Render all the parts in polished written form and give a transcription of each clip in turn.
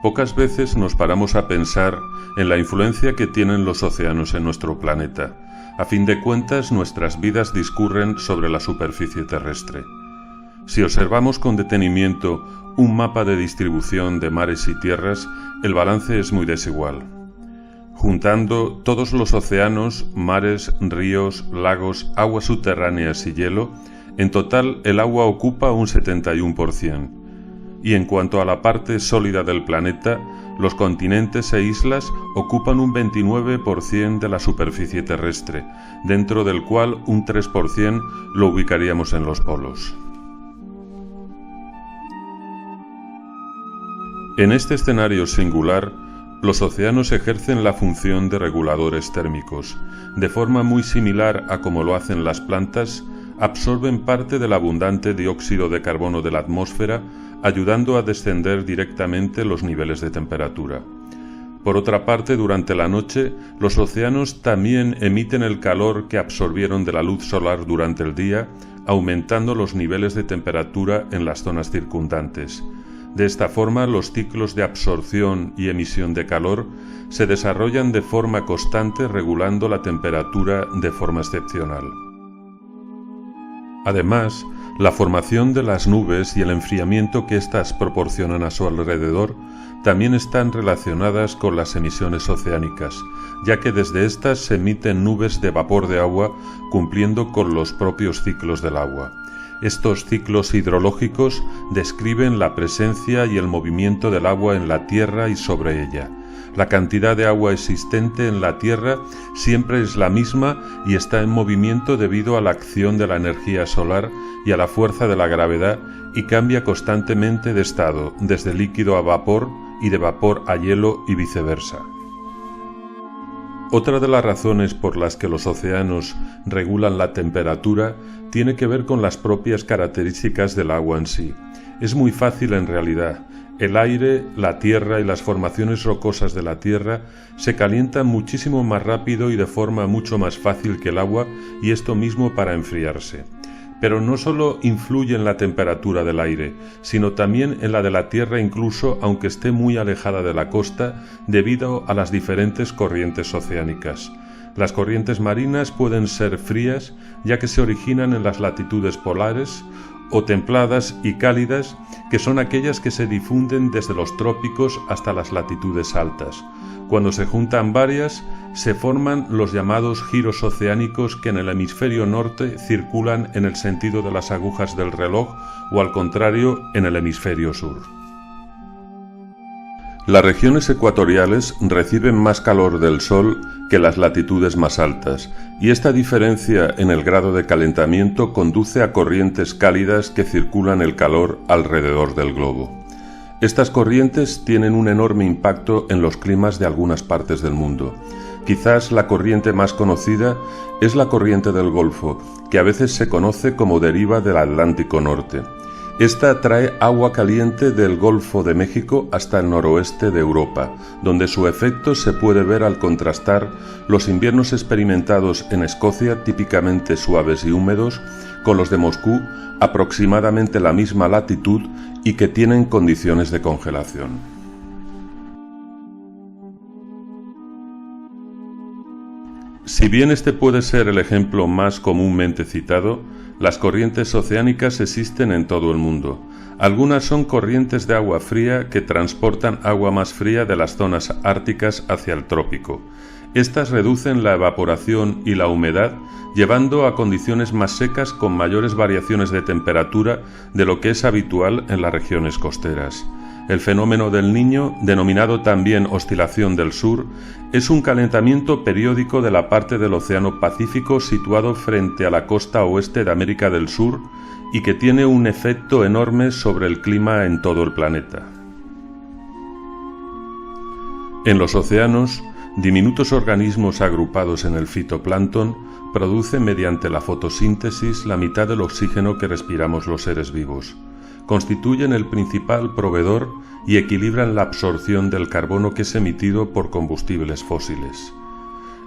Pocas veces nos paramos a pensar en la influencia que tienen los océanos en nuestro planeta. A fin de cuentas, nuestras vidas discurren sobre la superficie terrestre. Si observamos con detenimiento un mapa de distribución de mares y tierras, el balance es muy desigual. Juntando todos los océanos, mares, ríos, lagos, aguas subterráneas y hielo, en total el agua ocupa un 71%. Y en cuanto a la parte sólida del planeta, los continentes e islas ocupan un 29% de la superficie terrestre, dentro del cual un 3% lo ubicaríamos en los polos. En este escenario singular, los océanos ejercen la función de reguladores térmicos. De forma muy similar a como lo hacen las plantas, absorben parte del abundante dióxido de carbono de la atmósfera, ayudando a descender directamente los niveles de temperatura. Por otra parte, durante la noche, los océanos también emiten el calor que absorbieron de la luz solar durante el día, aumentando los niveles de temperatura en las zonas circundantes. De esta forma, los ciclos de absorción y emisión de calor se desarrollan de forma constante, regulando la temperatura de forma excepcional. Además, la formación de las nubes y el enfriamiento que éstas proporcionan a su alrededor también están relacionadas con las emisiones oceánicas, ya que desde éstas se emiten nubes de vapor de agua cumpliendo con los propios ciclos del agua. Estos ciclos hidrológicos describen la presencia y el movimiento del agua en la Tierra y sobre ella. La cantidad de agua existente en la Tierra siempre es la misma y está en movimiento debido a la acción de la energía solar y a la fuerza de la gravedad, y cambia constantemente de estado, desde líquido a vapor y de vapor a hielo y viceversa. Otra de las razones por las que los océanos regulan la temperatura tiene que ver con las propias características del agua en sí. Es muy fácil en realidad. El aire, la tierra y las formaciones rocosas de la tierra se calientan muchísimo más rápido y de forma mucho más fácil que el agua, y esto mismo para enfriarse. Pero no solo influye en la temperatura del aire, sino también en la de la tierra, incluso aunque esté muy alejada de la costa, debido a las diferentes corrientes oceánicas. Las corrientes marinas pueden ser frías, ya que se originan en las latitudes polares, o templadas y cálidas, que son aquellas que se difunden desde los trópicos hasta las latitudes altas. Cuando se juntan varias, se forman los llamados giros oceánicos, que en el hemisferio norte circulan en el sentido de las agujas del reloj, o al contrario, en el hemisferio sur. Las regiones ecuatoriales reciben más calor del sol que las latitudes más altas, y esta diferencia en el grado de calentamiento conduce a corrientes cálidas que circulan el calor alrededor del globo. Estas corrientes tienen un enorme impacto en los climas de algunas partes del mundo. Quizás la corriente más conocida es la corriente del Golfo, que a veces se conoce como deriva del Atlántico Norte. Esta trae agua caliente del Golfo de México hasta el noroeste de Europa, donde su efecto se puede ver al contrastar los inviernos experimentados en Escocia, típicamente suaves y húmedos, con los de Moscú, aproximadamente la misma latitud y que tienen condiciones de congelación. Si bien este puede ser el ejemplo más comúnmente citado, las corrientes oceánicas existen en todo el mundo. Algunas son corrientes de agua fría que transportan agua más fría de las zonas árticas hacia el trópico. Estas reducen la evaporación y la humedad, llevando a condiciones más secas con mayores variaciones de temperatura de lo que es habitual en las regiones costeras. El fenómeno del Niño, denominado también oscilación del sur, es un calentamiento periódico de la parte del Océano Pacífico situado frente a la costa oeste de América del Sur y que tiene un efecto enorme sobre el clima en todo el planeta. En los océanos, diminutos organismos agrupados en el fitoplancton producen mediante la fotosíntesis la mitad del oxígeno que respiramos los seres vivos. Constituyen el principal proveedor y equilibran la absorción del carbono que es emitido por combustibles fósiles.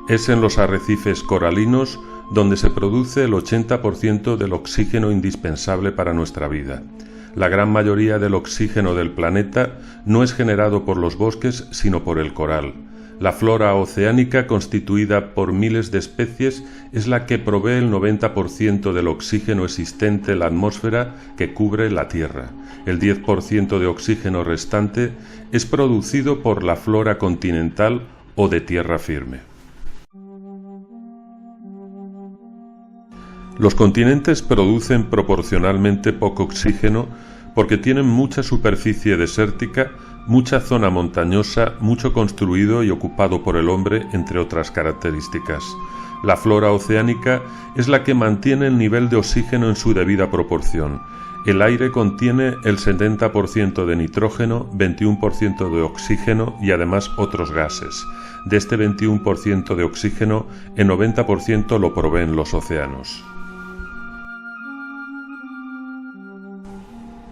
Es en los arrecifes coralinos donde se produce el 80% del oxígeno indispensable para nuestra vida. La gran mayoría del oxígeno del planeta no es generado por los bosques, sino por el coral. La flora oceánica, constituida por miles de especies, es la que provee el 90% del oxígeno existente en la atmósfera que cubre la Tierra. El 10% de oxígeno restante es producido por la flora continental o de tierra firme. Los continentes producen proporcionalmente poco oxígeno porque tienen mucha superficie desértica, mucha zona montañosa, mucho construido y ocupado por el hombre, entre otras características. La flora oceánica es la que mantiene el nivel de oxígeno en su debida proporción. El aire contiene el 70% de nitrógeno, 21% de oxígeno y además otros gases. De este 21% de oxígeno, el 90% lo proveen los océanos.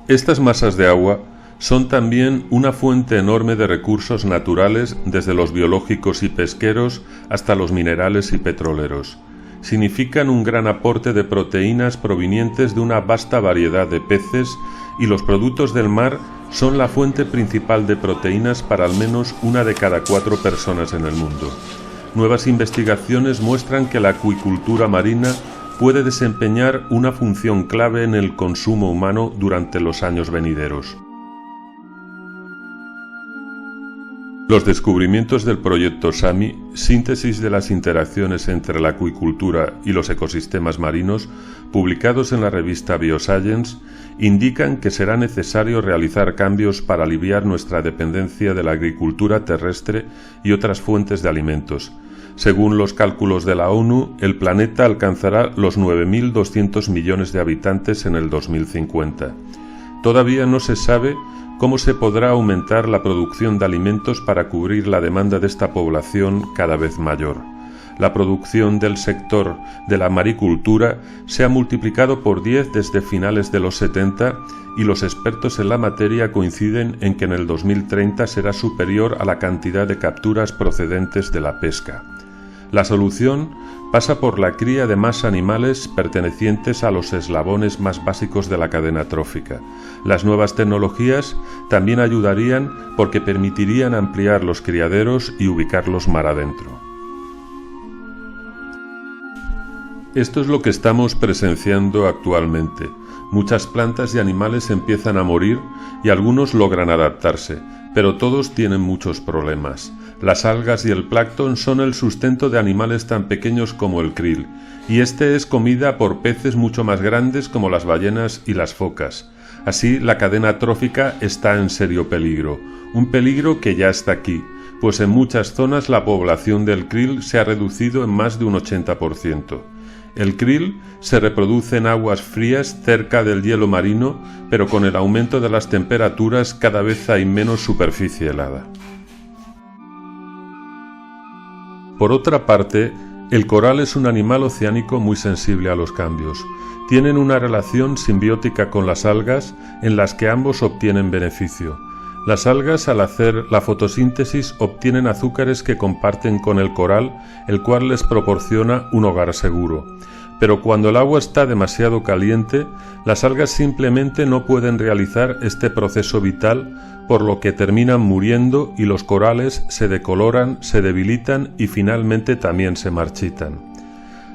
Estas masas de agua son también una fuente enorme de recursos naturales, desde los biológicos y pesqueros hasta los minerales y petroleros. Significan un gran aporte de proteínas provenientes de una vasta variedad de peces, y los productos del mar son la fuente principal de proteínas para al menos 1 de cada 4 personas en el mundo. Nuevas investigaciones muestran que la acuicultura marina puede desempeñar una función clave en el consumo humano durante los años venideros. Los descubrimientos del proyecto SAMI, síntesis de las interacciones entre la acuicultura y los ecosistemas marinos, publicados en la revista Bioscience, indican que será necesario realizar cambios para aliviar nuestra dependencia de la agricultura terrestre y otras fuentes de alimentos. Según los cálculos de la ONU, el planeta alcanzará los 9.200 millones de habitantes en el 2050. Todavía no se sabe cómo se podrá aumentar la producción de alimentos para cubrir la demanda de esta población cada vez mayor. La producción del sector de la maricultura se ha multiplicado por 10 desde finales de los 70 y los expertos en la materia coinciden en que en el 2030 será superior a la cantidad de capturas procedentes de la pesca. La solución pasa por la cría de más animales pertenecientes a los eslabones más básicos de la cadena trófica. Las nuevas tecnologías también ayudarían porque permitirían ampliar los criaderos y ubicarlos mar adentro. Esto es lo que estamos presenciando actualmente. Muchas plantas y animales empiezan a morir y algunos logran adaptarse, pero todos tienen muchos problemas. Las algas y el plancton son el sustento de animales tan pequeños como el krill, y este es comida por peces mucho más grandes como las ballenas y las focas. Así, la cadena trófica está en serio peligro, un peligro que ya está aquí, pues en muchas zonas la población del krill se ha reducido en más de un 80%. El krill se reproduce en aguas frías cerca del hielo marino, pero con el aumento de las temperaturas cada vez hay menos superficie helada. Por otra parte, el coral es un animal oceánico muy sensible a los cambios. Tienen una relación simbiótica con las algas en las que ambos obtienen beneficio. Las algas, al hacer la fotosíntesis, obtienen azúcares que comparten con el coral, el cual les proporciona un hogar seguro. Pero cuando el agua está demasiado caliente, las algas simplemente no pueden realizar este proceso vital, por lo que terminan muriendo y los corales se decoloran, se debilitan y finalmente también se marchitan.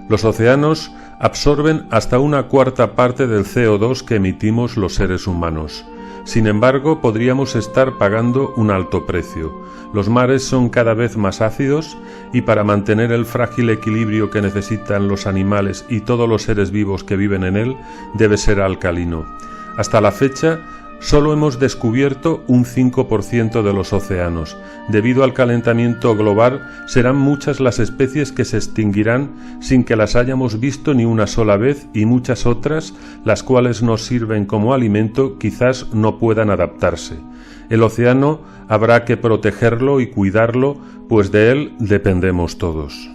Los océanos absorben hasta 1/4 parte del CO2 que emitimos los seres humanos. Sin embargo, podríamos estar pagando un alto precio. Los mares son cada vez más ácidos y para mantener el frágil equilibrio que necesitan los animales y todos los seres vivos que viven en él, debe ser alcalino. Hasta la fecha, solo hemos descubierto un 5% de los océanos. Debido al calentamiento global, serán muchas las especies que se extinguirán sin que las hayamos visto ni una sola vez, y muchas otras, las cuales nos sirven como alimento, quizás no puedan adaptarse. El océano habrá que protegerlo y cuidarlo, pues de él dependemos todos.